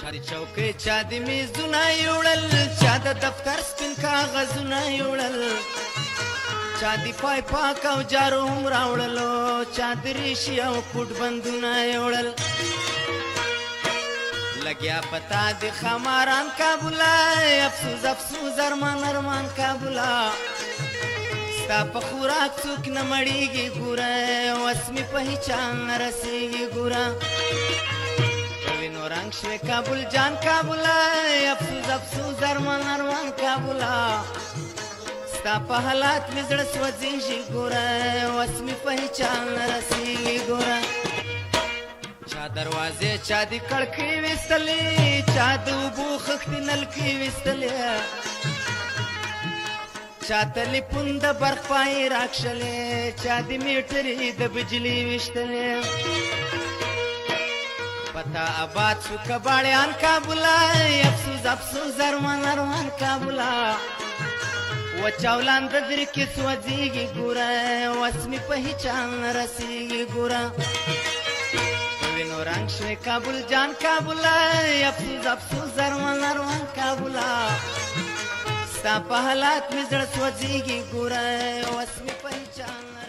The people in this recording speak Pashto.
چاري چوکۍ چا د میزونه یوړل چا د دفتر سپین کاغذونه یوړل چا د پای پاک او جارو هم راوړلو چا د ریشي او کوټ بندونه یوړل لګیا پتا د خماران کابله افسوس افسوس ارمان ارمان کابله ستا په خوراک څوک نه مړېږي ګوره وس مې په هیچا نه رسېږي ګوره وینو رنګ شوې کابل جان کابله افسوس افسوس ارمان ارمان کابله ستا په حالات مې زړه سوځېږي ګوره وس مې په هیچا نه رسېږي ګوره چا دروازې چا د کړکۍ ویستلې چا د اوبو خښتې نلکې ویستلې چا تلیفون د برق پای راکښلې چا د میټرې د بجلي ویشتلې پتا آباد شو کباړیان کابله افسوس افسوس ارمان ارمان کابله وچاولان د زړه کې سوځېږي ګوره وس مې په هیچا نه رسېږي ګوره وینو رنګ شوې کابل جان کابله افسوس افسوس ارمان ارمان کابله ستا په حالات مې زړه سوځېږي ګوره وس مې په هیچا نه